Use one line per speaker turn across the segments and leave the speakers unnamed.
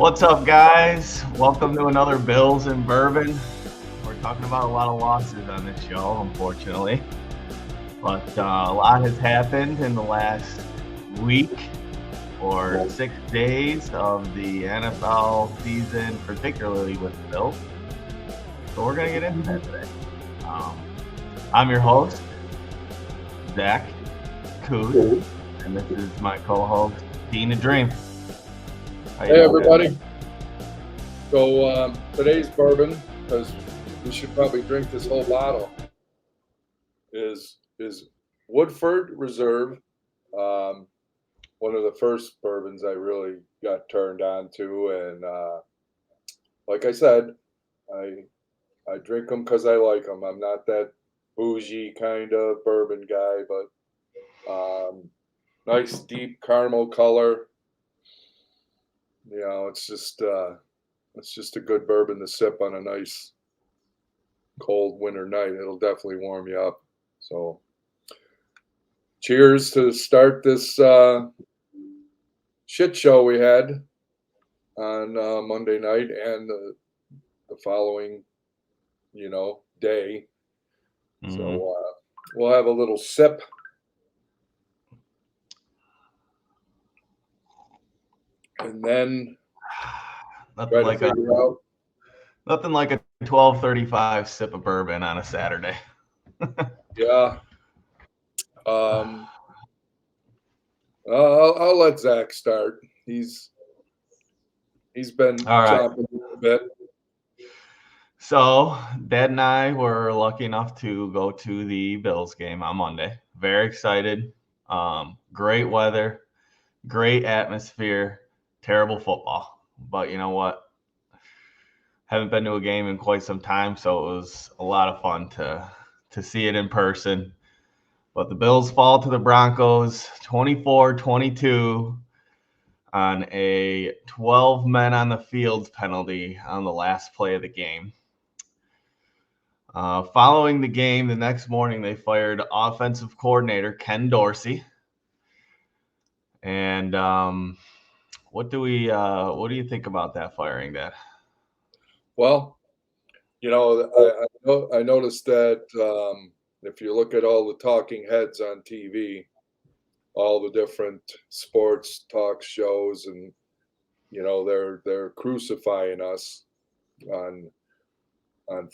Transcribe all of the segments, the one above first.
What's up, guys? Welcome to another Bills and Bourbon. We're talking about a lot of losses on this show, unfortunately. But a lot has happened in the last week or 6 days of the NFL season, particularly with the Bills. So we're going to get into that today. I'm your host, Zach Coos, and this is my co-host, Dean and Dream.
Hey everybody. So today's bourbon, because we should probably drink this whole bottle, is Woodford Reserve. One of the first bourbons I really got turned on to, and like I said, I drink them because I like them. I'm not that bougie kind of bourbon guy, but nice deep caramel color. You know, it's just a good bourbon to sip on a nice cold winter night. It'll definitely warm you up. So cheers to start this shit show we had on Monday night and the following, day.
Mm-hmm.
So we'll have a little sip. And then
nothing like a 12:35 sip of bourbon on a Saturday.
Yeah. I'll let Zach start. He's been chomping a bit.
So Dad and I were lucky enough to go to the Bills game on Monday. Very excited. Great weather, great atmosphere, terrible football. But you know what? Haven't been to a game in quite some time, so it was a lot of fun to see it in person. But the Bills fall to the Broncos 24-22 on a 12 men on the field penalty on the last play of the game. Following the game, the next morning they fired offensive coordinator Ken Dorsey. And what do you think about that firing, Dad?
Well, I noticed that if you look at all the talking heads on TV, all the different sports talk shows, and they're crucifying us on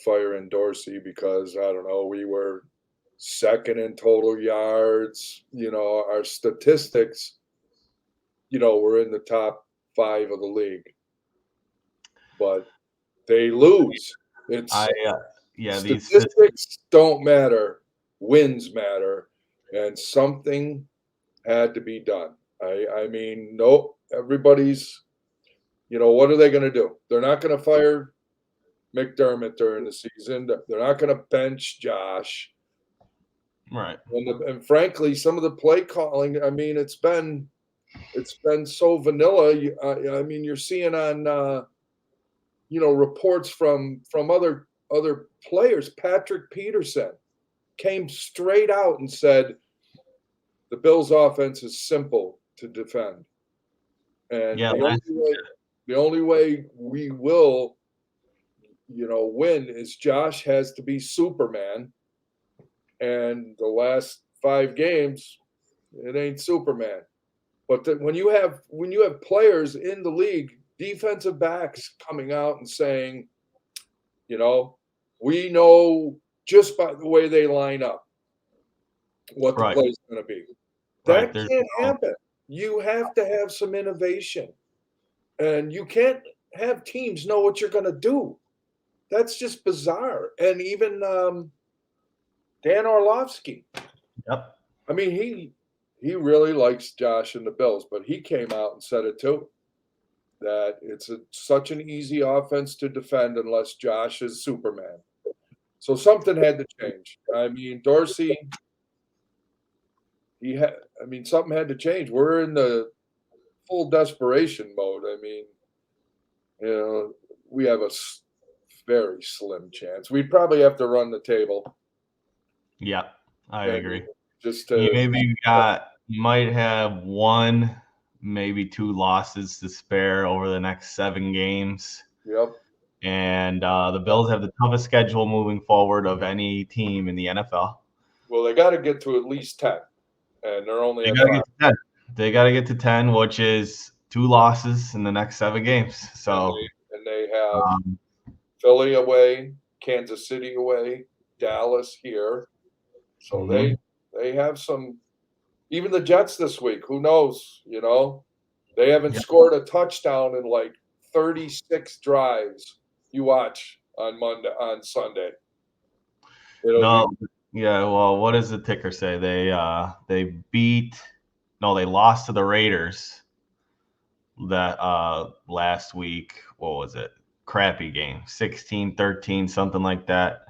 firing Dorsey because I don't know, we were second in total yards. Our statistics, we're in the top 5 of the league, but they lose. Statistics don't matter. Wins matter, and something had to be done. I mean, no, everybody's. What are they going to do? They're not going to fire McDermott during the season. They're not going to bench Josh.
Right.
And frankly, some of the play calling. I mean, it's been so vanilla. I mean, you're seeing on reports from other players. Patrick Peterson came straight out and said the Bills' offense is simple to defend, and the only way we will win is Josh has to be Superman, and the last 5 games it ain't Superman. But when you have players in the league, defensive backs coming out and saying, we know just by the way they line up what the play is going to be. That can't happen. You have to have some innovation, and you can't have teams know what you're going to do. That's just bizarre. And even Dan Orlovsky.
Yep.
I mean, he really likes Josh and the Bills, but he came out and said it too, that it's such an easy offense to defend unless Josh is Superman. So something had to change. I mean, Dorsey, something had to change. We're in the full desperation mode. I mean, we have a very slim chance. We'd probably have to run the table.
Yeah, I agree.
Just
you might have one maybe 2 losses to spare over the next 7 games.
Yep.
And the Bills have the toughest schedule moving forward of any team in the NFL.
Well, they got to get to at least 10, and they're only
They
at
got to
5.
get to 10. They got to get to 10, which is 2 losses in the next 7 games. So,
And they have
um,
Philly away, Kansas City away, Dallas here. So they have some. Even the Jets this week. Who knows? You know, they haven't
yeah.
scored a touchdown in like 36 drives. You watch on Sunday.
No, yeah. Well, what does the ticker say? They lost to the Raiders that last week. What was it? Crappy game, 16-13, something like that.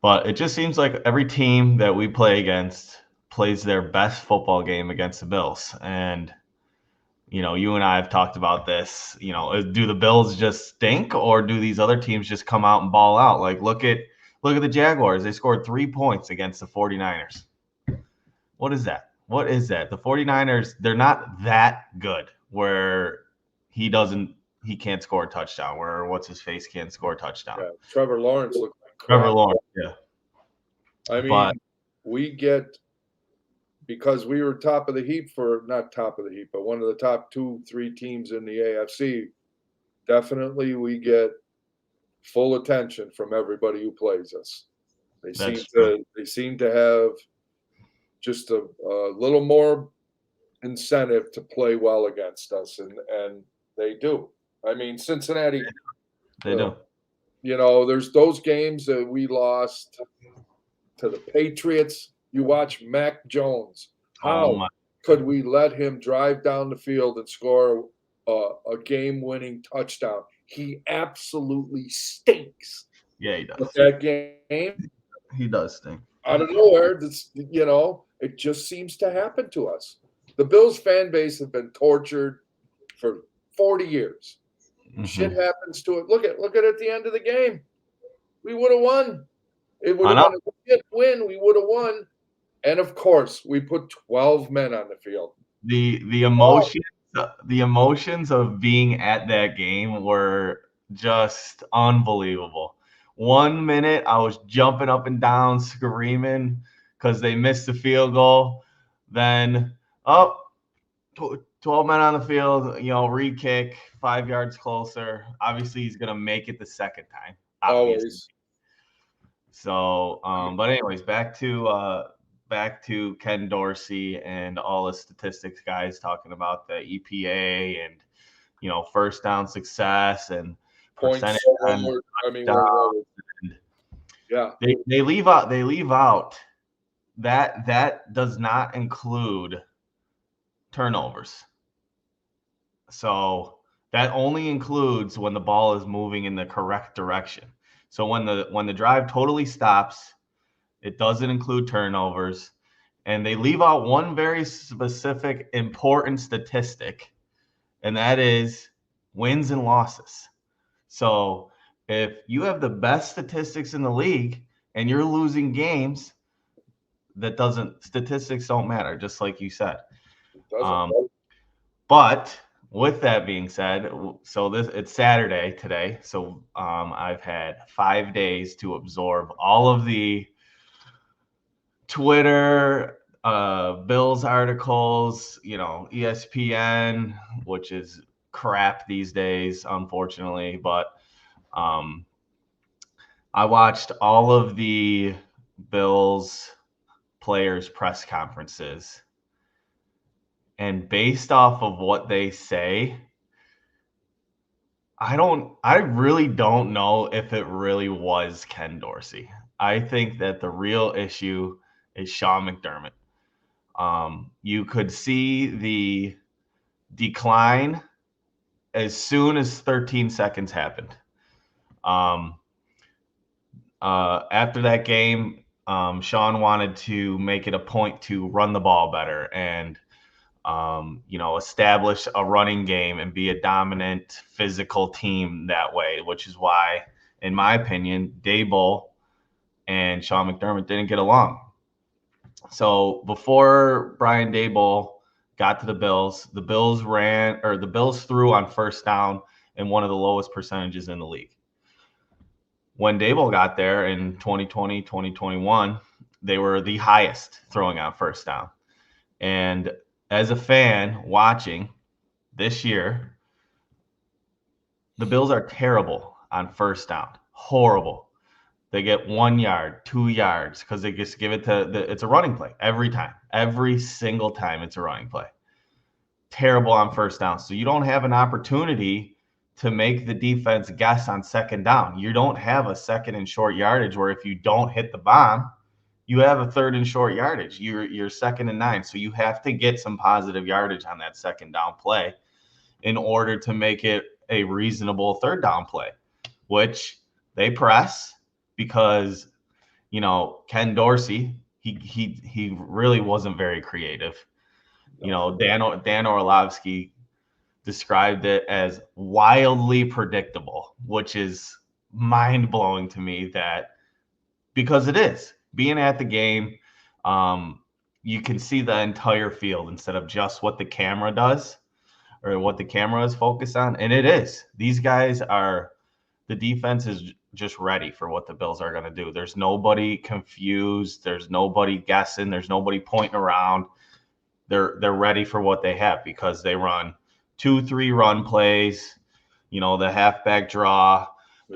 But it just seems like every team that we play against plays their best football game against the Bills. And, you and I have talked about this. Do the Bills just stink, or do these other teams just come out and ball out? Like, look at the Jaguars. They scored 3 points against the 49ers. What is that? The 49ers, they're not that good where he can't score a touchdown, where what's-his-face can't score a touchdown.
Yeah, Trevor Lawrence looked like crap.
Trevor Lawrence, yeah.
I mean, we get, because we were top of the heap not top of the heap, but one of the top 2-3 teams in the AFC, definitely we get full attention from everybody who plays us. They seem to have just a little more incentive to play well against us, and they do. I mean, Cincinnati,
they do.
There's those games that we lost to the Patriots. You watch Mac Jones. How could we let him drive down the field and score a game-winning touchdown? He absolutely stinks.
Yeah, he does.
But that game,
he does stink.
Out of nowhere, it just seems to happen to us. The Bills fan base have been tortured for 40 years. Mm-hmm. Shit happens to it. Look at it at the end of the game. We would have won. It would have been a legit win. We would have won. And of course, we put 12 men on the field.
The emotions of being at that game were just unbelievable. 1 minute, I was jumping up and down, screaming because they missed the field goal. Then, 12 men on the field, re-kick, 5 yards closer. Obviously, he's going to make it the second time. Obviously.
Always.
So, but anyways, back to Ken Dorsey and all the statistics guys talking about the EPA and, first down success and percentage.
Yeah.
They leave out that does not include turnovers. So that only includes when the ball is moving in the correct direction. So when the drive totally stops, it doesn't include turnovers, and they leave out one very specific important statistic, and that is wins and losses. So if you have the best statistics in the league and you're losing games, statistics don't matter, just like you said. But with that being said, so it's Saturday today, so I've had 5 days to absorb all of the Twitter, Bills articles, ESPN, which is crap these days, unfortunately. But I watched all of the Bills players' press conferences. And based off of what they say, I really don't know if it really was Ken Dorsey. I think that the real issue is Sean McDermott. You could see the decline as soon as 13 seconds happened. After that game, Sean wanted to make it a point to run the ball better and establish a running game and be a dominant physical team that way, which is why, in my opinion, Daboll and Sean McDermott didn't get along. So before Brian Daboll got to the Bills the Bills threw on first down in one of the lowest percentages in the league. When Daboll got there in 2020, 2021, they were the highest throwing on first down. And as a fan watching this year, the Bills are terrible on first down. Horrible. They get 1 yard, 2 yards because they just give it it's a running play every time. Every single time it's a running play. Terrible on first down. So you don't have an opportunity to make the defense guess on second down. You don't have a second and short yardage where if you don't hit the bomb, you have a third and short yardage. You're second and 9. So you have to get some positive yardage on that second down play in order to make it a reasonable third down play, which they press because, Ken Dorsey, he really wasn't very creative. Dan Orlovsky described it as wildly predictable, which is mind-blowing to me because it is. Being at the game, you can see the entire field instead of just what the camera does or what the camera is focused on. And it is. These guys the defense is just ready for what the Bills are going to do. There's nobody confused. There's nobody guessing. There's nobody pointing around. They're ready for what they have because they run 2-3 run plays, the halfback draw,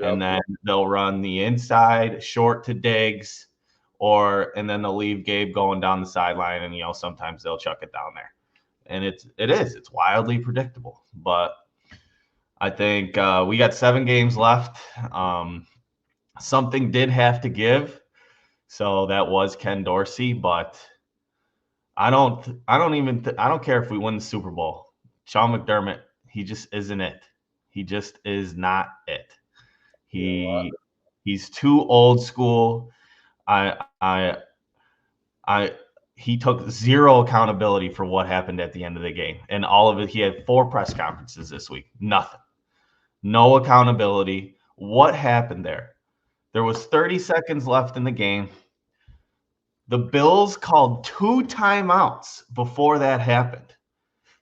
and then they'll run the inside short to Diggs, and then they'll leave Gabe going down the sideline, and sometimes they'll chuck it down there. And it's wildly predictable. But I think we got 7 games left. Something did have to give, so that was Ken Dorsey, but I don't care if we win the Super Bowl. Sean McDermott, he just isn't it. He just is not it. He's too old school. He took zero accountability for what happened at the end of the game. And all of it, he had 4 press conferences this week. Nothing. No accountability. What happened there? There was 30 seconds left in the game. The Bills called 2 timeouts before that happened.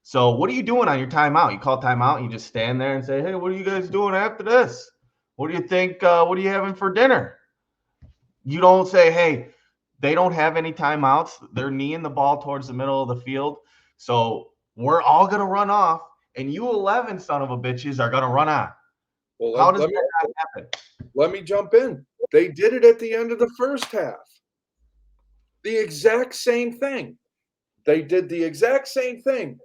So what are you doing on your timeout? You call timeout, you just stand there and say, hey, what are you guys doing after this? What do you think? What are you having for dinner? You don't say, hey, they don't have any timeouts. They're kneeing the ball towards the middle of the field. So we're all going to run off, and you 11 son of a bitches are going to run on.
Well,
how does that not happen?
Let me jump in. They did it at the end of the first half. The exact same thing. They did the exact same thing.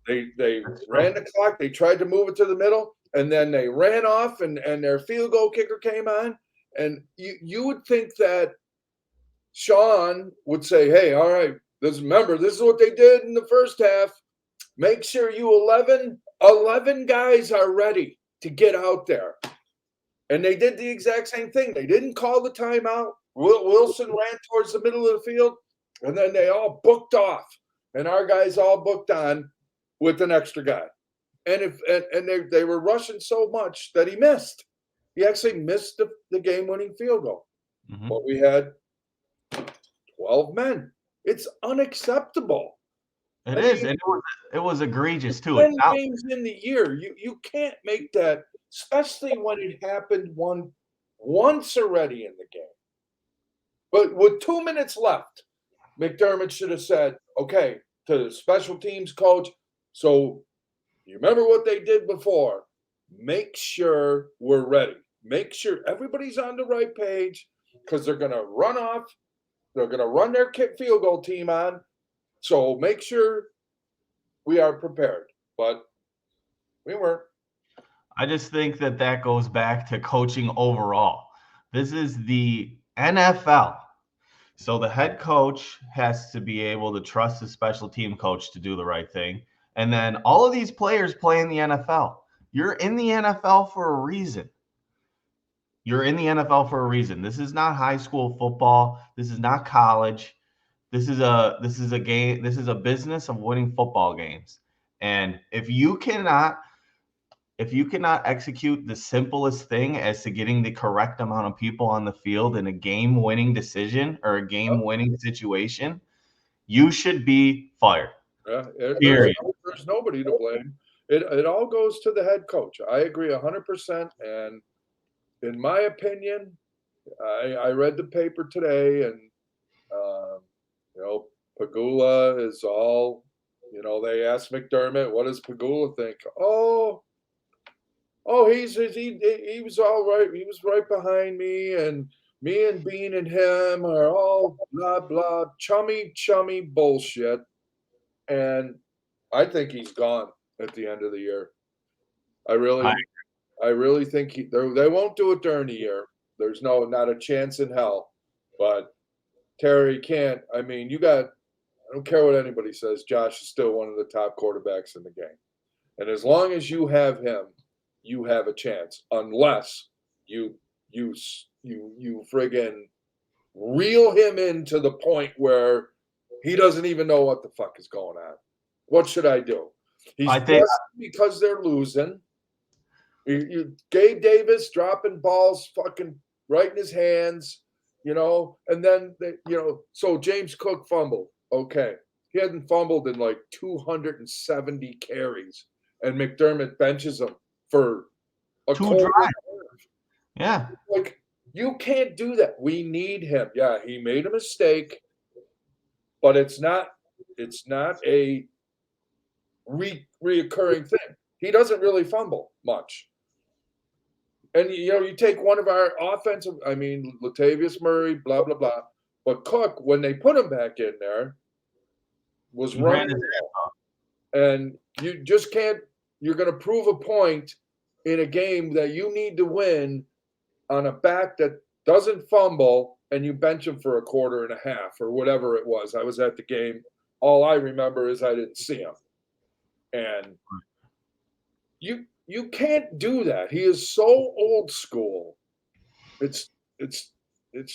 They ran the clock. They tried to move it to the middle, and then they ran off, and their field goal kicker came on. And you would think that Sean would say, hey, all right, remember, this is what they did in the first half. Make sure you 11 guys are ready to get out there. And they did the exact same thing. They didn't call the timeout. Wilson ran towards the middle of the field, and then they all booked off. And our guys all booked on with an extra guy. And they were rushing so much that he missed. He actually missed the game-winning field goal. Mm-hmm. But we had 12 men. It's unacceptable.
It is. And it was egregious, too.
10 games in the year. You can't make that, especially when it happened once already in the game. But with 2 minutes left, McDermott should have said, okay, to the special teams coach, so you remember what they did before. Make sure we're ready. Make sure everybody's on the right page because they're going to run off. They're going to run their field goal team on. So make sure we are prepared. But we weren't.
I just think that goes back to coaching overall. This is the NFL. So the head coach has to be able to trust the special team coach to do the right thing. And then all of these players play in the NFL. You're in the NFL for a reason. You're in the NFL for a reason. This is not high school football. This is not college. This is a game. This is a business of winning football games. And if you cannot execute the simplest thing as to getting the correct amount of people on the field in a game-winning decision or a game-winning situation, You should be fired.
Yeah,
Period.
there's nobody to blame. It all goes to the head coach. I agree 100%. And in my opinion, I read the paper today, and you know, Pagula is all. You know, they asked McDermott, "What does Pagula think?" He was all right. He was right behind me, and me and Bean and him are all blah blah chummy bullshit. And I think he's gone at the end of the year. I
I,
really think they won't do it during the year. There's not a chance in hell. But Terry can't. I mean, I don't care what anybody says. Josh is still one of the top quarterbacks in the game, and as long as you have him, you have a chance. Unless you friggin' reel him in to the point where he doesn't even know what the fuck is going on. What should I do? He's
I think
because they're losing. Gabe Davis dropping balls, fucking right in his hands, and then so James Cook fumbled. Okay, he hadn't fumbled in like 270 carries, and McDermott benches him for a
two
quarter.
drives. Yeah.
Like, you can't do that. We need him. Yeah, he made a mistake, but it's not a reoccurring thing. He doesn't really fumble much. And you take one of our offensive, Latavius Murray, blah blah blah. But Cook, when they put him back in there, was running. And you just can't. You're going to prove a point in a game that you need to win on a back that doesn't fumble, and you bench him for a quarter and a half or whatever it was. I was at the game. All I remember is I didn't see him. And you can't do that. He is so old school. It's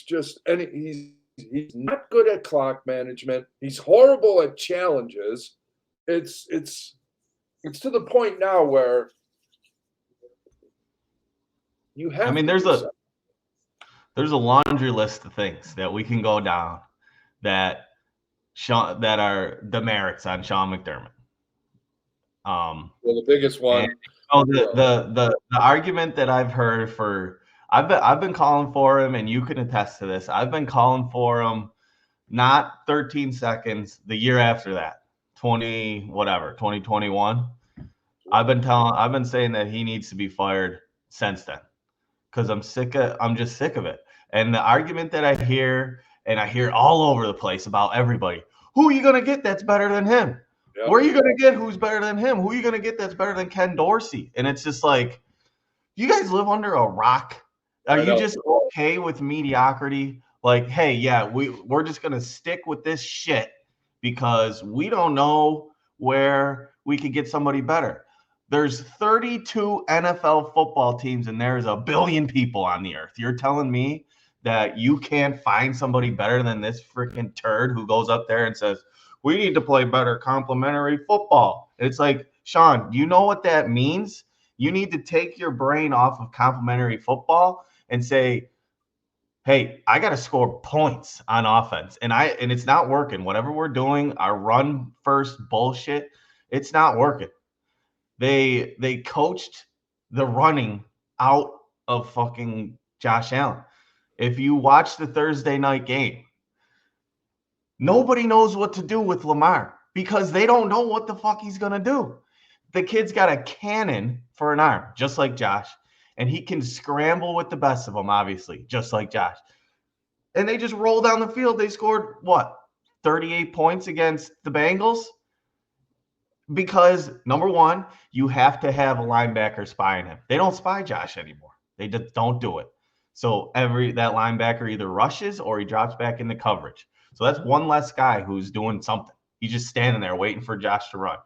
just, and he's not good at clock management. He's horrible at challenges. It's to the point now where you have.
I mean, there's a laundry list of things that we can go down that are demerits on Sean McDermott.
Well, the biggest one.
The argument that I've heard I've been calling for him, and you can attest to this. I've been calling for him, not 13 seconds, the year after that, 2021. I've been saying that he needs to be fired since then, because I'm just sick of it. And the argument that I hear, and I hear all over the place about everybody, who are you going to get that's better than him? Yep. Where are you going to get who's better than him? Who are you going to get that's better than Ken Dorsey? And it's just like, you guys live under a rock. Are you just okay with mediocrity? Like, hey, yeah, we're just going to stick with this shit because we don't know where we could get somebody better. There's 32 NFL football teams, and there's a billion people on the earth. You're telling me that you can't find somebody better than this freaking turd who goes up there and says, we need to play better complementary football. It's like, Sean, do you know what that means? You need to take your brain off of complementary football and say, hey, I got to score points on offense. And it's not working. Whatever we're doing, our run first bullshit, it's not working. They coached the running out of fucking Josh Allen. If you watch the Thursday night game, nobody knows what to do with Lamar because they don't know what the fuck he's going to do. The kid's got a cannon for an arm, just like Josh, and he can scramble with the best of them, obviously, just like Josh. And they just roll down the field. They scored, 38 points against the Bengals? Because, number one, you have to have a linebacker spying him. They don't spy Josh anymore. They just don't do it. So that linebacker either rushes or he drops back into coverage. So that's one less guy who's doing something. He's just standing there waiting for Josh to run.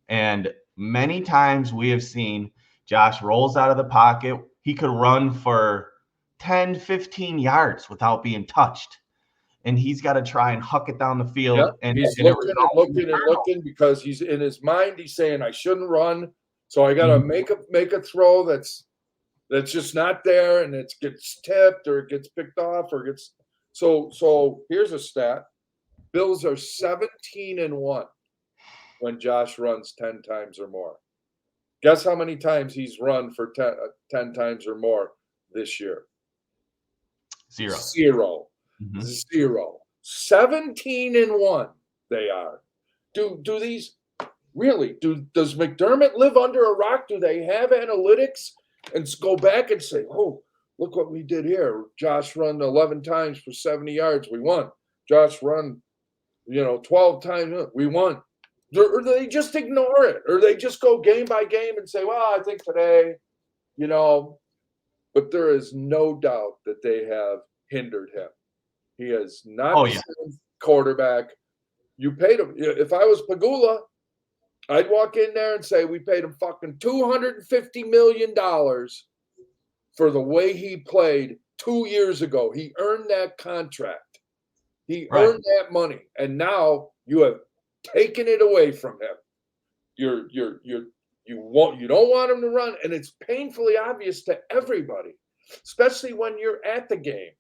And many times we have seen Josh rolls out of the pocket. He could run for 10, 15 yards without being touched. And he's got to try and huck it down the field.
Yep. And he's looking because he's in his mind. He's saying, I shouldn't run. So I got to make a throw that's just not there. And it gets tipped or it gets picked off or gets. So here's a stat. Bills are 17-1 when Josh runs 10 times or more. Guess how many times he's run for 10 times or more this year?
0.
0.
Mhm.
0. 17-1 they are. Do these really? Does McDermott live under a rock? Do they have analytics and go back and say, "Oh, look what we did here. Josh run 11 times for 70 yards. We won. Josh run, 12 times. We won." Or do they just ignore it? Or they just go game by game and say, "Well, I think today, you know." But there is no doubt that they have hindered him. He is not
Oh,
the
yeah.
same quarterback. You paid him. If I was Pagula, I'd walk in there and say, we paid him fucking $250 million for the way he played 2 years ago. He earned that contract. He
Right.
earned that money. And now you have taken it away from him. You don't want him to run, and it's painfully obvious to everybody, especially when you're at the game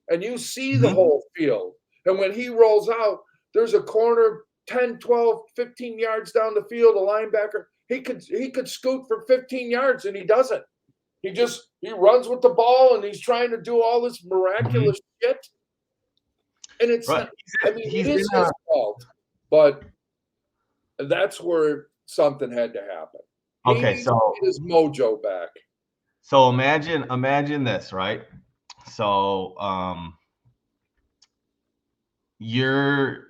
and you see the
Mhm.
whole field. And when he rolls out, there's a corner 10, 12, 15 yards down the field, a linebacker. He could scoot for 15 yards, and he doesn't. He runs with the ball, and he's trying to do all this miraculous shit. And it's
Right.
not, I mean,
He's
it is
in
his fault, but that's where something had to happen. He
Okay,
needs to get his mojo back.
so imagine this, right? So your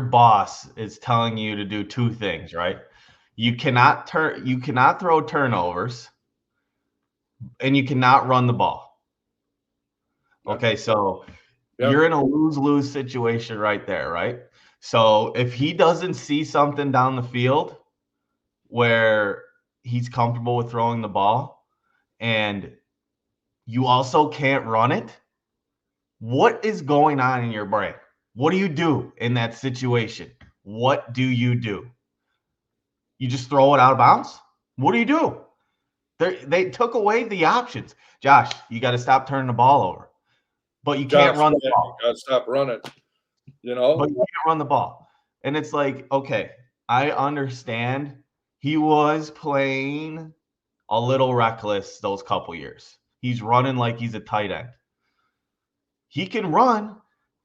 boss is telling you to do two things, right? You cannot throw turnovers, and you cannot run the ball. Okay, so you're in a lose-lose situation right there, right? So if he doesn't see something down the field where he's comfortable with throwing the ball, and you also can't run it, what is going on in your brain? What do you do in that situation? What do you do? You just throw it out of bounds? What do you do? They took away the options. Josh, you got to stop turning the ball over. But you can't run the ball.
You got to stop running,
But you can't run the ball. And it's like, okay, I understand he was playing a little reckless those couple years. He's running like he's a tight end. He can run,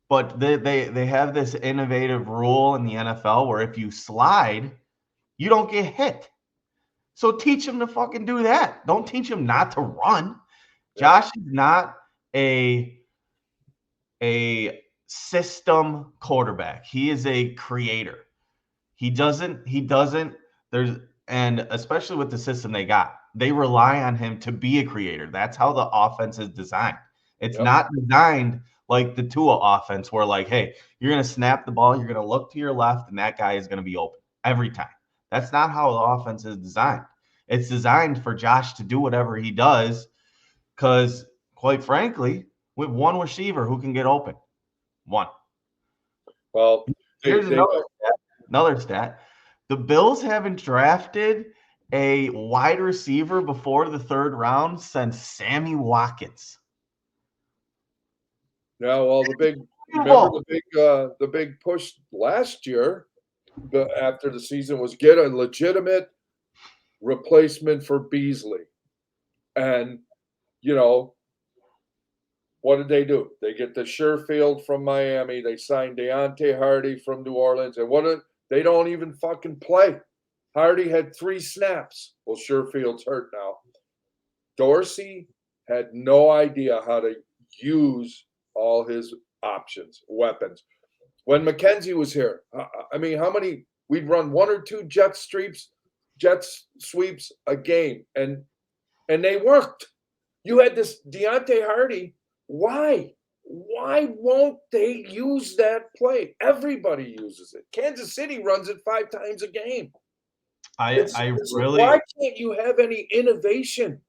but they have this innovative rule in the NFL where if you slide, you don't get hit. So teach him to fucking do that. Don't teach him not to run. Josh is not a system quarterback. He is a creator. He doesn't there's and especially with the system they got, they rely on him to be a creator. That's how the offense is designed. It's not designed like the Tua offense where like, hey, you're going to snap the ball, you're going to look to your left, and that guy is going to be open every time. That's not how the offense is designed. It's designed for Josh to do whatever he does because, quite frankly, with one receiver who can get open. One.
Well,
here's another stat. The Bills haven't drafted a wide receiver before the third round since Sammy Watkins.
Yeah, well, the big push last year after the season was get a legitimate replacement for Beasley. And, what did they do? They get the Sherfield from Miami. They signed Deontay Hardy from New Orleans. And they don't even fucking play. Hardy had 3 snaps. Well, Sherfield's hurt now. Dorsey had no idea how to use all his options, weapons. When McKenzie was here, I mean, how many? We'd run 1 or 2 jet sweeps a game, and they worked. You had this Deontay Hardy. Why? Why won't they use that play? Everybody uses it. Kansas City runs it 5 times a game. Why can't you have any innovation?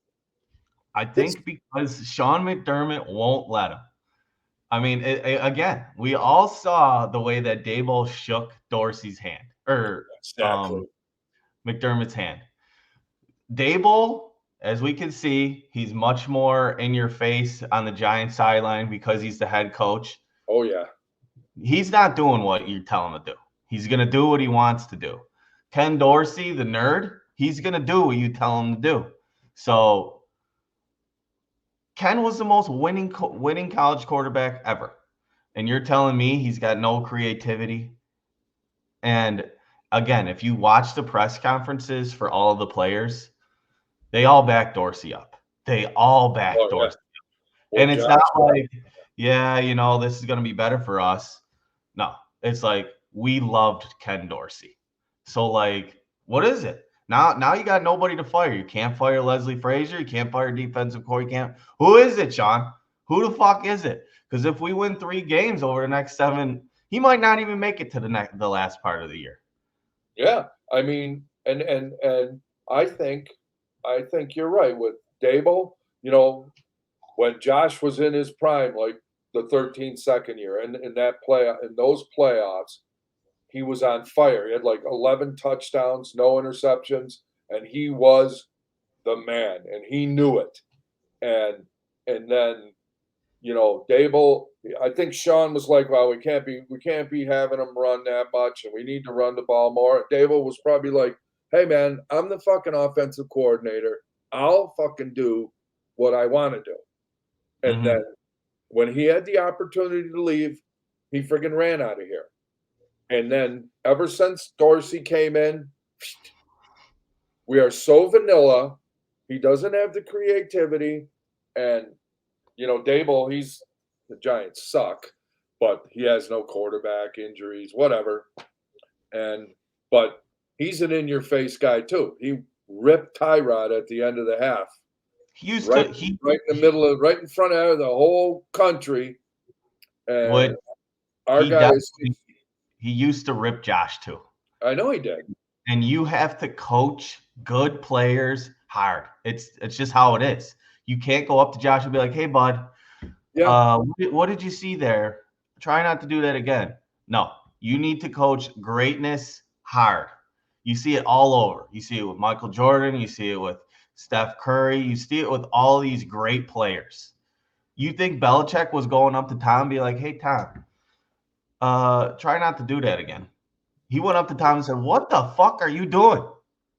I think because Sean McDermott won't let him. I mean, again, we all saw the way that Daboll shook Dorsey's hand or McDermott's hand. Daboll, as we can see, he's much more in your face on the Giants sideline because he's the head coach.
Oh, yeah.
He's not doing what you tell him to do. He's going to do what he wants to do. Ken Dorsey, the nerd, he's going to do what you tell him to do. So Ken was the most winning college quarterback ever. And you're telling me he's got no creativity? And again, if you watch the press conferences for all of the players, they all back Dorsey up. They all back Dorsey up.
Well,
and it's not like, yeah, this is going to be better for us. No, it's like we loved Ken Dorsey. So, like, what is it? Now you got nobody to fire. You can't fire Leslie Frazier. You can't fire defensive core. You can't. Who is it, Sean? Who the fuck is it? Because if we win 3 games over the next 7, he might not even make it to the last part of the year.
Yeah, I mean, and I think you're right with Dable. When Josh was in his prime, like the 13th second year, and in those playoffs, he was on fire. He had like 11 touchdowns, no interceptions, and he was the man, and he knew it. And then, Dable, I think Sean was like, well, we can't be having him run that much, and we need to run the ball more. Dable was probably like, hey man, I'm the fucking offensive coordinator. I'll fucking do what I want to do. And then when he had the opportunity to leave, he friggin' ran out of here. And then ever since Dorsey came in, we are so vanilla. He doesn't have the creativity. And, Dable, the Giants suck, but he has no quarterback injuries, whatever. But he's an in-your-face guy, too. He ripped Tyrod at the end of the half. Right in front of the whole country. And our guys,
he used to rip Josh too.
I know he did.
And you have to coach good players hard. It's just how it is. You can't go up to Josh and be like, "Hey, bud, what did you see there? Try not to do that again." No, you need to coach greatness hard. You see it all over. You see it with Michael Jordan. You see it with Steph Curry. You see it with all these great players. You think Belichick was going up to Tom and be like, "Hey, Tom, try not to do that again." He went up to Tom and said, "What the fuck are you doing?"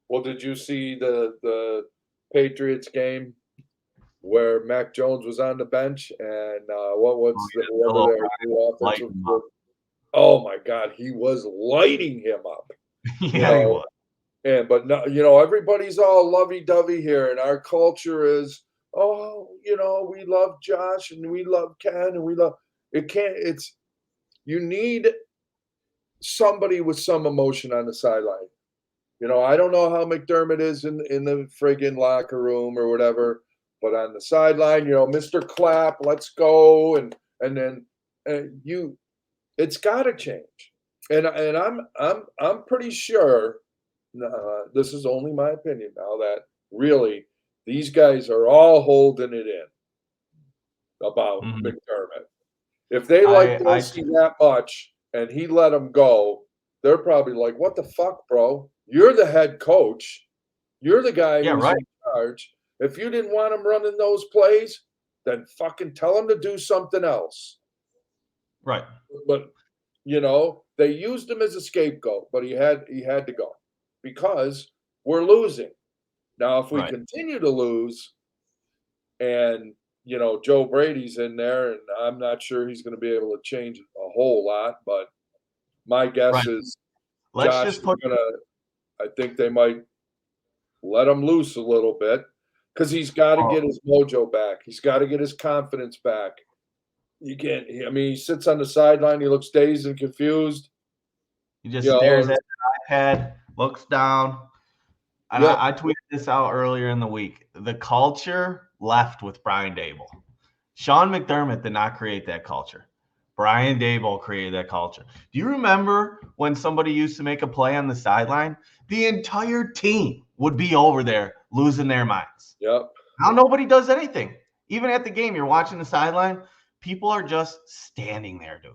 Well, did you see the Patriots game where Mac Jones was on the bench and whoever their new offensive? Oh my God, he was lighting him up.
Yeah, he was.
But no, everybody's all lovey-dovey here, and our culture is, we love Josh and we love Ken and we love it. You need somebody with some emotion on the sideline. I don't know how McDermott is in the friggin' locker room or whatever, but on the sideline, Mr. Clapp, let's go, and then it's got to change. And I'm pretty sure. This is only my opinion now that really these guys are all holding it in about McDermott. If they like Dorsey that much and he let them go, they're probably like, "What the fuck, bro? You're the head coach. You're the guy who's in charge. If you didn't want him running those plays, then fucking tell him to do something else."
Right.
But they used him as a scapegoat, but he had to go. Because we're losing. Now, if we continue to lose and, Joe Brady's in there, and I'm not sure he's going to be able to change a whole lot, but my guess is Josh is going to, I think they might let him loose a little bit because he's got to get his mojo back. He's got to get his confidence back. You can't, he sits on the sideline. He looks dazed and confused.
He just stares at the iPad. Looks down. And I tweeted this out earlier in the week. The culture left with Brian Dable. Sean McDermott did not create that culture. Brian Dable created that culture. Do you remember when somebody used to make a play on the sideline? The entire team would be over there losing their minds.
Yep.
Now nobody does anything. Even at the game, you're watching the sideline. People are just standing there, dude.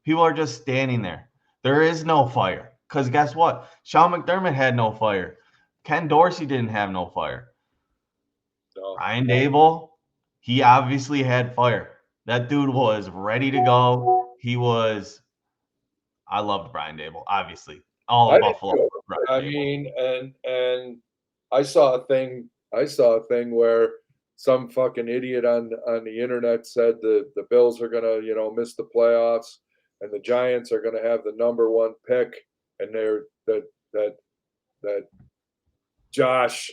People are just standing there. There is no fire. Because guess what? Sean McDermott had no fire. Ken Dorsey didn't have no fire. No. Brian Dable, he obviously had fire. That dude was ready to go. I loved Brian Dable, obviously. All
I
of
did
Buffalo.
too.
Brian
I
Dable.
mean, and I saw a thing. I saw a thing where some fucking idiot on the internet said the Bills are gonna miss the playoffs, and the Giants are gonna have the #1 pick, and that that Josh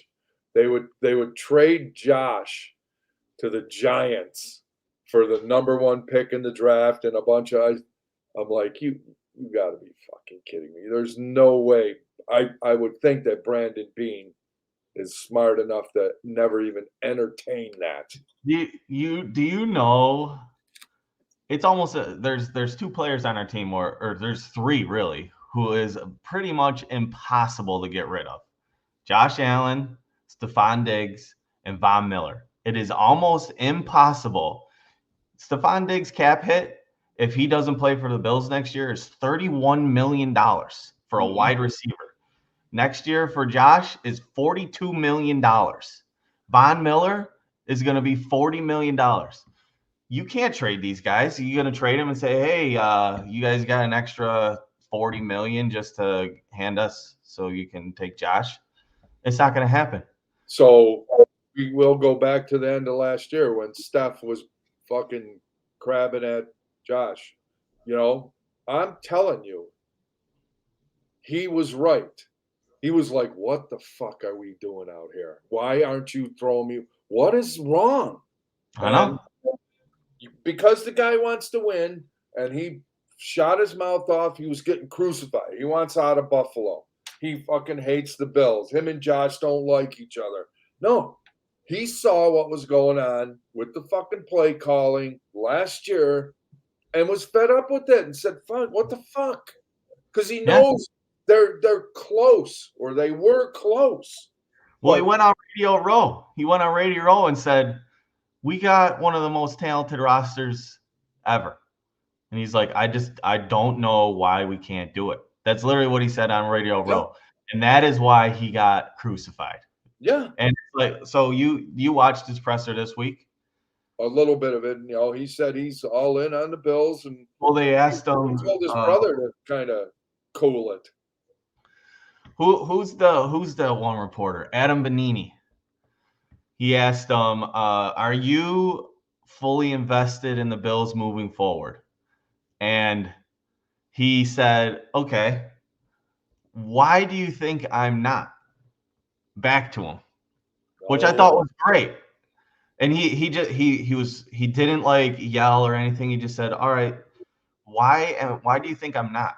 they would trade Josh to the Giants for the #1 pick in the draft and a bunch of. I'm like, you got to be fucking kidding me. There's no way. I would think that Brandon Bean is smart enough to never even entertain that.
Do you know? It's almost there's two players on our team, or there's three really, who is pretty much impossible to get rid of. Josh Allen, Stephon Diggs, and Von Miller. It is almost impossible. Stephon Diggs' cap hit, if he doesn't play for the Bills next year, is $31 million for a wide receiver. Next year for Josh is $42 million. Von Miller is going to be $40 million. You can't trade these guys. You're going to trade them and say, hey, you guys got an extra $40 million just to hand us so you can take Josh? It's not going to happen.
So we will go back to the end of last year when Steph was fucking crabbing at Josh. I'm telling you, he was right. He was like, what the fuck are we doing out here? Why aren't you throwing me? What is wrong?
I know.
Because the guy wants to win and he shot his mouth off, he was getting crucified. He wants out of Buffalo. He fucking hates the Bills. Him and Josh don't like each other. No, he saw what was going on with the fucking play calling last year and was fed up with it and said, fuck, what the fuck? Because he knows they're close, or they were close.
Well, he went on Radio Row. He went on Radio Row and said, we got one of the most talented rosters ever. And he's like, I don't know why we can't do it. That's literally what he said on Radio Row. And that is why he got crucified.
Yeah.
And like, so you watched his presser this week?
A little bit of it. He said he's all in on the Bills. And
well, they asked him.
He told his brother to kind of cool it.
Who's the one reporter? Adam Benini. He asked him, are you fully invested in the Bills moving forward? And he said, okay, why do you think I'm not? Back to him, which I thought was great. And he didn't like yell or anything. He just said, all right, why do you think I'm not?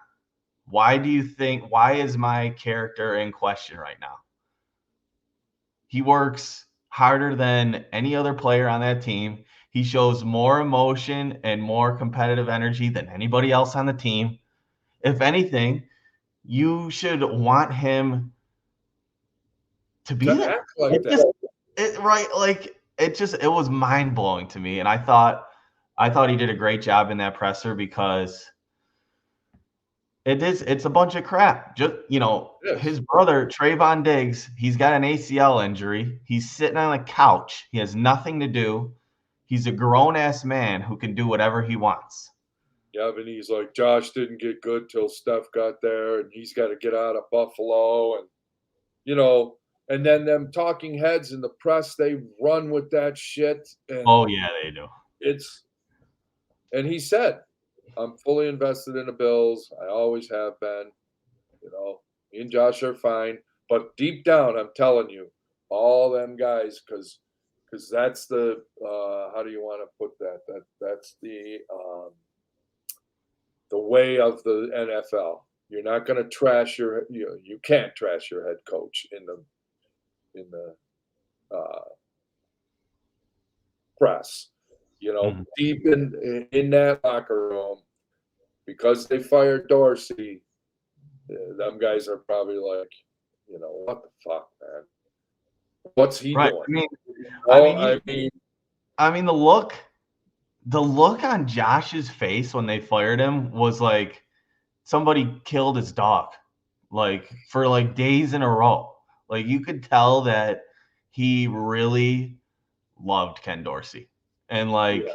Why is my character in question right now? He works harder than any other player on that team. He shows more emotion and more competitive energy than anybody else on the team. If anything, you should want him to be there.
Act like that.
It was mind blowing to me. And I thought he did a great job in that presser because it's a bunch of crap. Just, his brother, Trayvon Diggs, he's got an ACL injury. He's sitting on a couch. He has nothing to do. He's a grown-ass man who can do whatever he wants.
Yeah, but he's like, Josh didn't get good till Steph got there, and he's got to get out of Buffalo. And, and then them talking heads in the press, they run with that shit. And
oh, yeah, they do.
And he said, I'm fully invested in the Bills. I always have been. Me and Josh are fine. But deep down, I'm telling you, all them guys, because that's the how do you want to put that? That's the way of the NFL. You're not going to trash you can't trash your head coach in the press. Deep in that locker room, because they fired Dorsey, them guys are probably like, what the fuck, man? What's he doing?
I mean, the look on Josh's face when they fired him was like somebody killed his dog, like for like days in a row. Like you could tell that he really loved Ken Dorsey, and like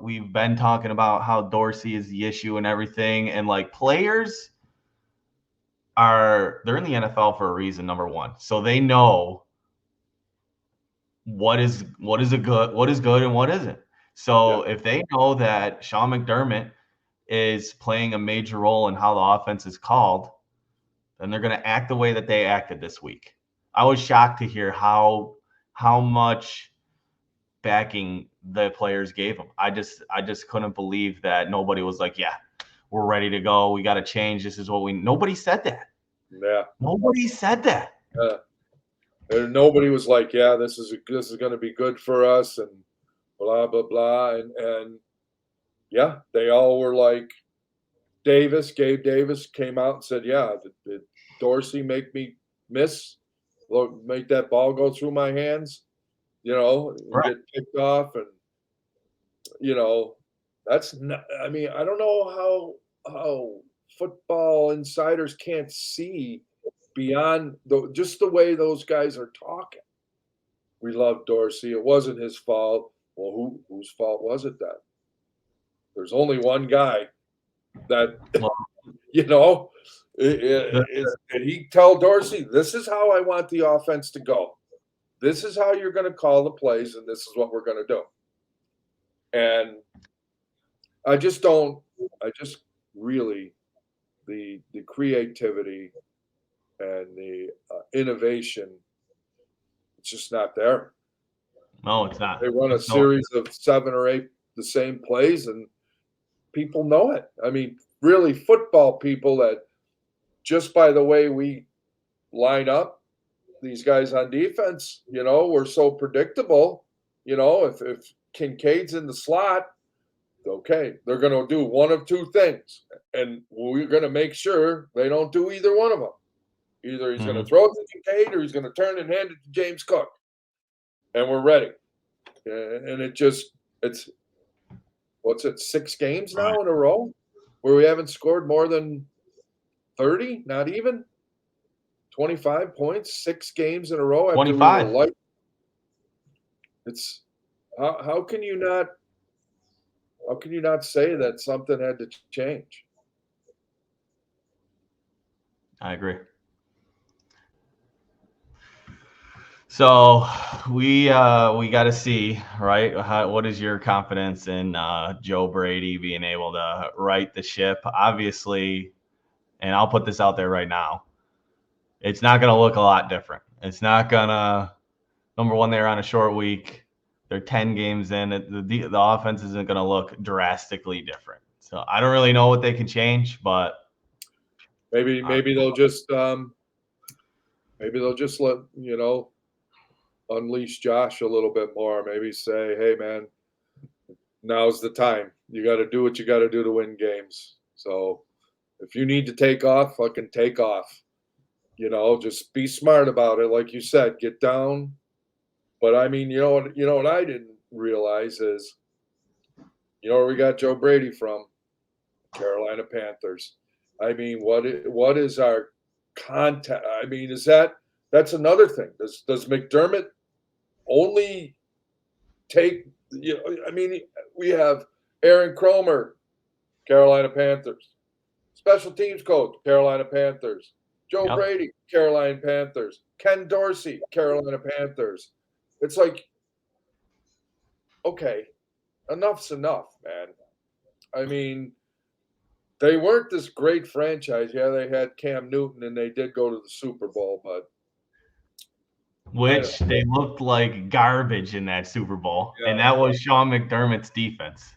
we've been talking about how Dorsey is the issue and everything, and like players they're in the NFL for a reason, number one. So they know what is good and what isn't. So if they know that Sean McDermott is playing a major role in how the offense is called, then they're going to act the way that they acted this week. I was shocked to hear how much backing the players gave him. I just couldn't believe that nobody was like, yeah, we're ready to go. We got to change. This is what nobody said that.
Yeah.
Nobody said that.
And nobody was like, yeah, this is going to be good for us and blah, blah, blah. And yeah, they all were like, Gabe Davis came out and said, yeah, did Dorsey make me miss? Make that ball go through my hands, and get kicked off. And, that's not, I mean, I don't know how football insiders can't see beyond just the way those guys are talking. We love Dorsey. It wasn't his fault. Well, whose fault was it then? There's only one guy that, and he tell Dorsey, this is how I want the offense to go. This is how you're going to call the plays, and this is what we're going to do. And really, the creativity and the innovation, it's just not there.
No, it's not.
They run a series of 7 or 8 the same plays, and people know it. I mean, really, football people that just by the way we line up these guys on defense, we're so predictable. If Kincaid's in the slot, okay, they're going to do one of two things, and we're going to make sure they don't do either one of them. Either he's going to throw it to Kincaid or he's going to turn and hand it to James Cook, and we're ready. And it's what's it, 6 games now in a row where we haven't scored more than 30, not even 25 points, 6 games in a row.
25.
It's how can you not say that something had to change?
I agree. So we got to see, right? What is your confidence in Joe Brady being able to right the ship? Obviously, and I'll put this out there right now, it's not going to look a lot different. It's not going to. Number one, they're on a short week. They're 10 games in. The offense isn't going to look drastically different. So I don't really know what they can change, but
maybe they'll just let unleash Josh a little bit more. Maybe say, hey man, now's the time. You got to do what you got to do to win games. So if you need to take off, fucking take off. Just be smart about it. Like you said, get down. But I mean, what I didn't realize is, where we got Joe Brady from? Carolina Panthers. I mean, what is our contact? I mean, that's another thing. Does McDermott only take? I mean, we have Aaron Cromer, Carolina Panthers, special teams coach, Carolina Panthers, Joe Brady, Carolina Panthers, Ken Dorsey, Carolina Panthers. It's like, okay, enough's enough, man. I mean, they weren't this great franchise. Yeah, they had Cam Newton and they did go to the Super Bowl, but
which they looked like garbage in that Super Bowl, and that was Sean McDermott's defense.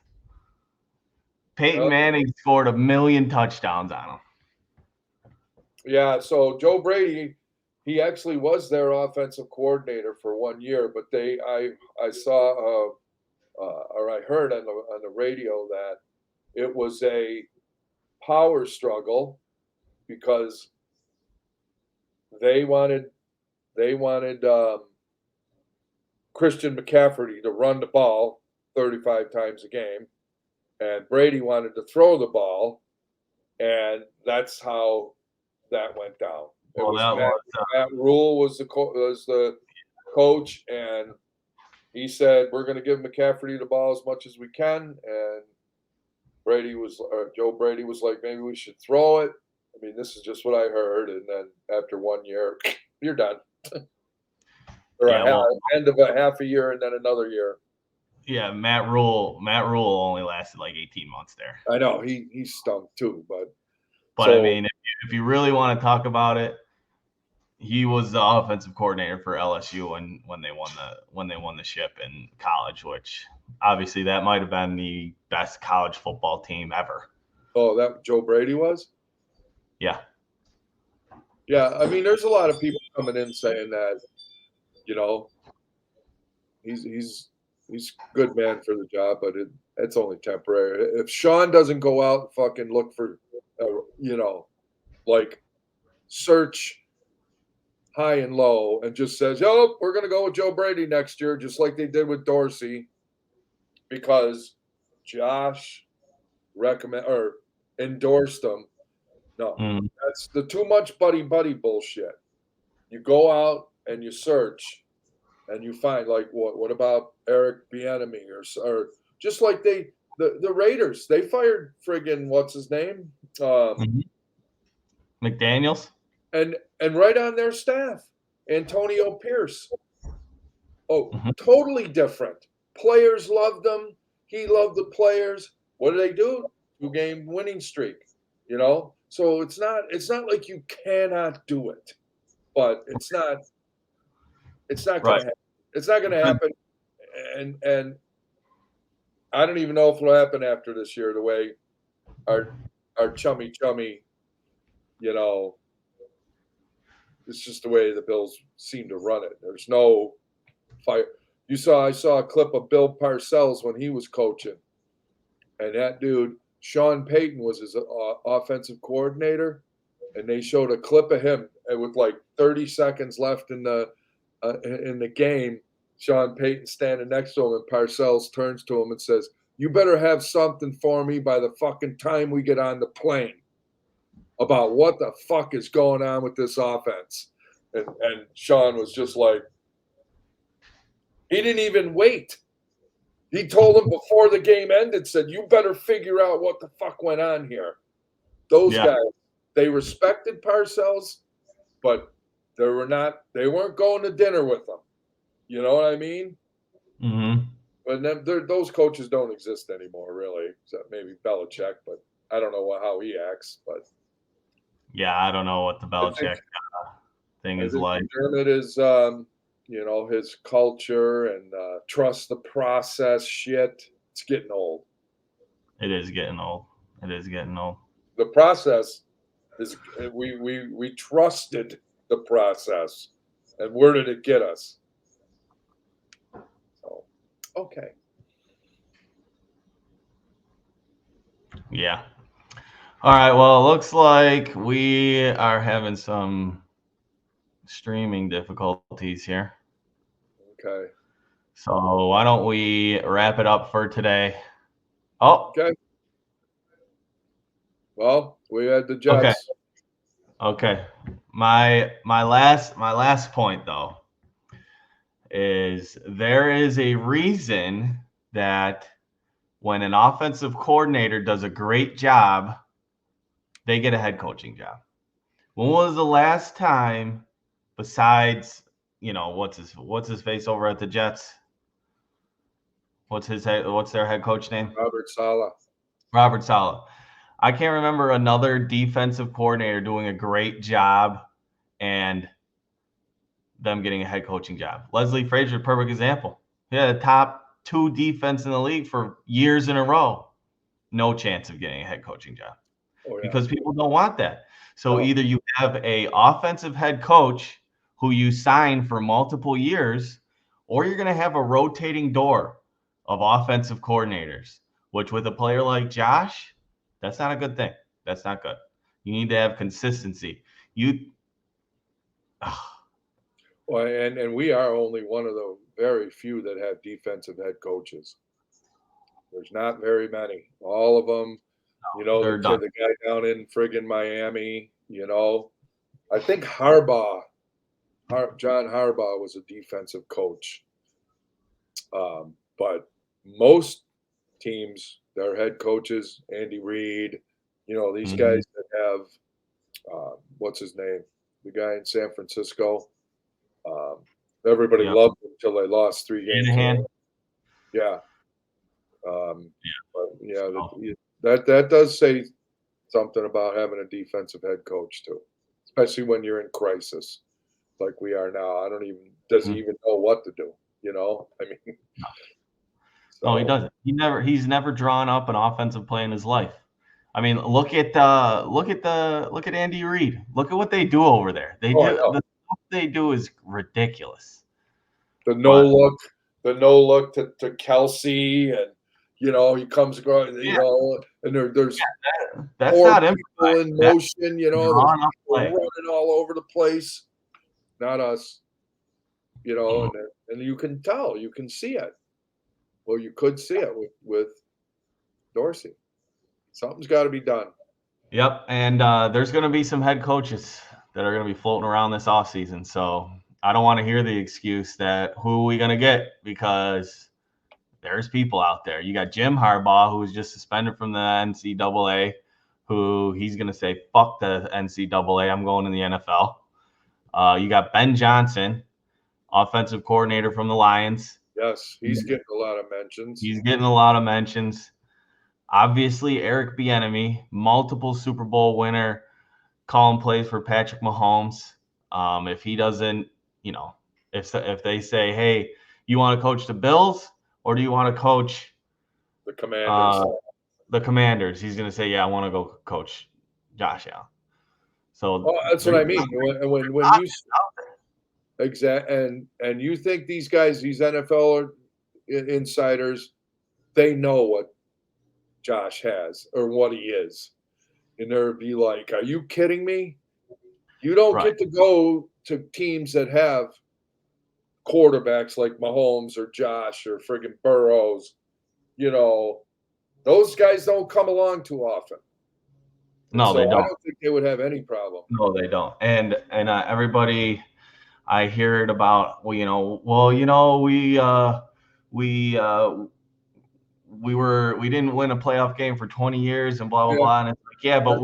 Peyton Manning scored 1 million touchdowns on them.
Yeah, so Joe Brady, he actually was their offensive coordinator for 1 year, but I saw or I heard on the radio that it was a power struggle because they wanted Christian McCaffrey to run the ball 35 times a game, and Brady wanted to throw the ball, and that's how that went down. Matt Rule was the coach, and he said we're going to give McCaffrey the ball as much as we can, and Joe Brady was like, maybe we should throw it. I mean, this is just what I heard, and then after 1 year, you're done. Or end of a half a year and then another year.
Yeah, Matt Rule only lasted like 18 months there.
I know he stunk too, but
I mean, if you really want to talk about it, he was the offensive coordinator for LSU when they won the ship in college, which obviously that might have been the best college football team ever.
Oh, that Joe Brady was?
Yeah.
Yeah, I mean, there's a lot of people coming in saying that, he's a good man for the job, but it's only temporary. If Sean doesn't go out and fucking look for, like search high and low and just says, "Oh, we're going to go with Joe Brady next year," just like they did with Dorsey, because Josh endorsed him. No, that's the too much buddy bullshit. You go out and you search, and you find like what about Eric Bieniemy or just like the Raiders, they fired friggin' what's his name,
McDaniels,
and right on their staff, Antonio Pierce. Oh, totally different. Players loved them. He loved the players. What do they do? 2-game winning streak. So it's not like you cannot do it, but it's not
right.
going to happen. It's not going to happen, and I don't even know if it'll happen after this year. The way our chummy, it's just the way the Bills seem to run it. There's no fire. I saw a clip of Bill Parcells when he was coaching, and that dude, Sean Payton, was his offensive coordinator, and they showed a clip of him with like 30 seconds left in the game. Sean Payton standing next to him, and Parcells turns to him and says, "You better have something for me by the fucking time we get on the plane about what the fuck is going on with this offense." And Sean was just like, he didn't even wait. He told him before the game ended, said, "You better figure out what the fuck went on here." Those guys, they respected Parcells, but they weren't going to dinner with them. You know what I mean?
Mm-hmm.
But those coaches don't exist anymore, really, except maybe Belichick, but I don't know how he acts. But
yeah, I don't know what the Belichick thing is like.
McDermott is, his culture and trust the process shit. It's getting old.
It is getting old.
The process is we trusted the process, and where did it get us? So, okay.
Yeah. All right. Well, it looks like we are having some streaming difficulties here.
Okay.
So why don't we wrap it up for today? Oh.
Okay. Well, we had the Jets.
Okay. My last point though is there is a reason that when an offensive coordinator does a great job, they get a head coaching job. When was the last time, besides, what's his face over at the Jets? What's their head coach name?
Robert Saleh.
I can't remember another defensive coordinator doing a great job and them getting a head coaching job. Leslie Frazier, perfect example. He had a top 2 defense in the league for years in a row. No chance of getting a head coaching job. Oh, yeah. Because people don't want that. So either you have a offensive head coach who you sign for multiple years, or you're going to have a rotating door of offensive coordinators, which with a player like Josh, that's not a good thing. That's not good. You need to have consistency.
Well, and we are only one of the very few that have defensive head coaches. There's not very many. All of them, the guy down in friggin' Miami, I think John Harbaugh was a defensive coach. But most teams, their head coaches, Andy Reid, these guys that have what's his name, the guy in San Francisco. Um, everybody
Yep.
loved him until they lost 3 games in a row.
Shanahan.
Yeah, but yeah,
So,
that does say something about having a defensive head coach too, especially when you're in crisis like we are now. I don't even does he
mhm.
even know what to do? I mean,
No, he
so
doesn't. He's never drawn up an offensive play in his life. I mean, look at Andy Reid. Look at what they do over there.
oh, I know
The stuff they do is ridiculous.
the no
But
look, to Kelsey, and he comes across,
yeah,
and there's
that's
four
not
people
improvised.
in
That's
motion. There's
drawn up
people
play.
running all over the place. Not us,
Mhm.
and you can tell, you can see it. Well, you could see it with Dorsey. Something's got to be done.
Yep, and there's going to be some head coaches that are going to be floating around this offseason. So I don't want to hear the excuse that who are we going to get, because there's people out there. You got Jim Harbaugh, who was just suspended from the NCAA, who he's going to say, fuck the NCAA, I'm going to the NFL. You got Ben Johnson, offensive coordinator from the Lions.
Yes, he's getting a lot of mentions.
He's getting a lot of mentions. Obviously, Eric Bieniemy, multiple Super Bowl winner, calling plays for Patrick Mahomes. If he doesn't, if they say, hey, you want to coach the Bills or do you want to coach
The Commanders.
uh, the Commanders? He's going to say, yeah, I want to go coach Josh Allen. So
Oh, that's what
there's
I mean. When you and you think these guys, these NFL insiders, they know what Josh has or what he is, and they'd be like, "Are you kidding me? You don't
right.
get to go to teams that have quarterbacks like Mahomes or Josh or friggin' Burrows. Those guys don't come along too often, and
No,
so
they
I
don't.
don't think they would have any problem."
No, they don't. And everybody, I hear it about, we we didn't win a playoff game for 20 years and blah blah
Yeah,
blah. And it's like, yeah, but
that's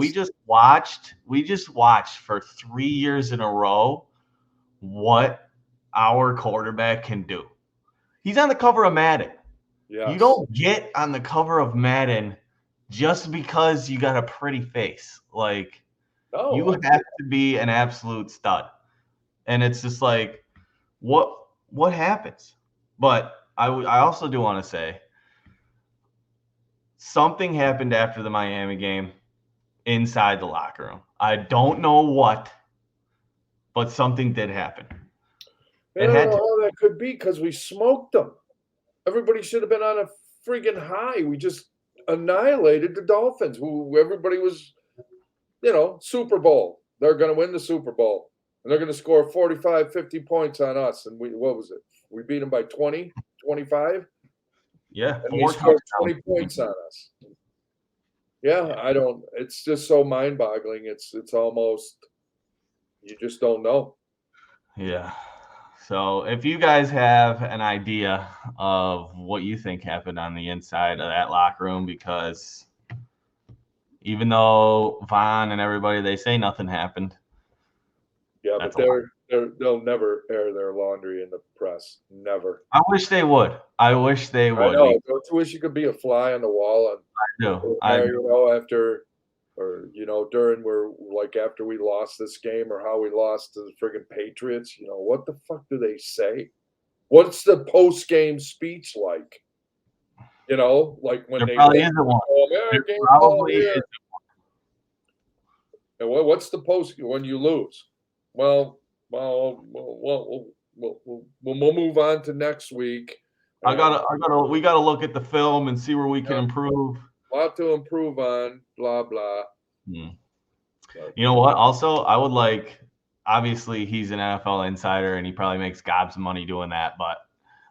we just watched for 3 years in a row what our quarterback can do. He's on the cover of Madden. You
yes.
don't get on the cover of Madden just because you got a pretty face. Like,
No,
you have to be an absolute stud. And it's just like, what happens? But I also do want to say something happened after the Miami game inside the locker room. I don't know what, but something did happen.
I
It
don't
had
know
to.
how that could be because we smoked them. Everybody should have been on a friggin' high. We just annihilated the Dolphins, who everybody was, Super Bowl. They're going to win the Super Bowl. And they're going to score 45, 50 points on us. And what was it? We beat them by 20, 25,
Yeah,
and they
4
scored
touchdowns.
20 points on us. Yeah, I don't. It's just so mind-boggling. It's almost you just don't know.
Yeah. So if you guys have an idea of what you think happened on the inside of that locker room, because even though Vaughn and everybody, they say nothing happened,
Yeah, but
that's a lot.
they'll never air their laundry in the press. Never.
I wish they would. I wish they
I
would.
know. Don't you wish you could be a fly on the wall
I do.
after or during where like after we lost this game or how we lost to the friggin' Patriots? What the fuck do they say? What's the post game speech like? Like when
There
they
probably
win,
isn't one. There
American ball
probably
here.
is.
And what's the post when you lose? We'll move on to next week. And
We gotta look at the film and see where we can
yeah,
improve.
a lot to improve on. Blah blah.
Hmm.
But,
You know what? Also, I would like. Obviously, he's an NFL insider and he probably makes gobs of money doing that. But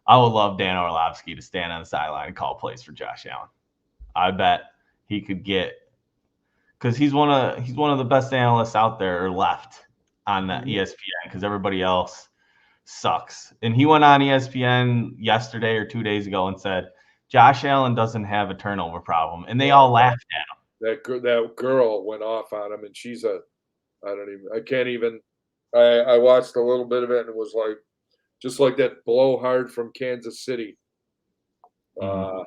I would love Dan Orlovsky to stand on the sideline and call plays for Josh Allen. I bet he could get, because he's one of the best analysts out there or left on the ESPN, because everybody else sucks. And he went on ESPN yesterday or 2 days ago and said, Josh Allen doesn't have a turnover problem. And they all laughed at him.
That girl went off on him, and she's I can't even. I watched a little bit of it, and it was like just like that blowhard from Kansas City.
Mhm.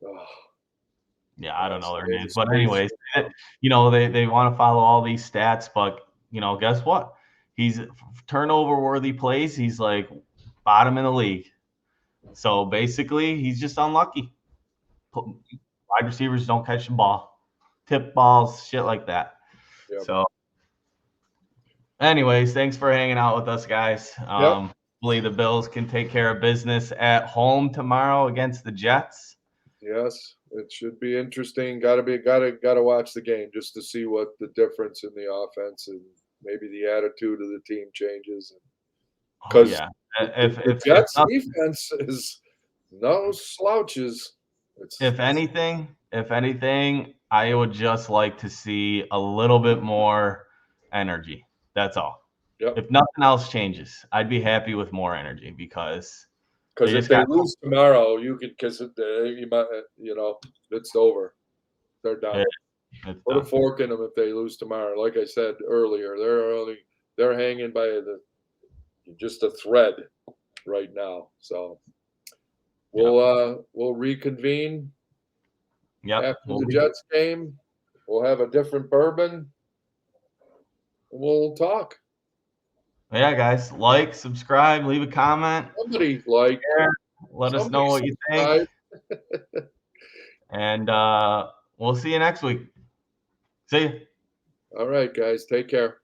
Oh,
Yeah, I don't know their names.
it's
But
crazy.
anyways, they want to follow all these stats, but guess what? He's turnover worthy plays. He's like bottom in the league. So basically, he's just unlucky. Wide receivers don't catch the ball, tip balls, shit like that.
Yep.
So, anyways, thanks for hanging out with us, guys.
Yep.
Hopefully, the Bills can take care of business at home tomorrow against the Jets.
Yes, it should be interesting. Gotta watch the game just to see what the difference in the offense and maybe the attitude of the team changes.
Oh,
Because
yeah.
the Jets defense is no slouches.
If anything, I would just like to see a little bit more energy. That's all.
Yep.
If nothing else changes, I'd be happy with more energy because
if they lose tomorrow, you might, it's over. They're done. Put a fork in them if they lose tomorrow. Like I said earlier, they're hanging by just a thread right now. So we'll reconvene after the Jets game. We'll have a different bourbon. We'll talk.
Yeah, guys, like, subscribe, leave a comment.
Somebody like,
let us know what you think. And we'll see you next week. See you.
All right, guys. Take care.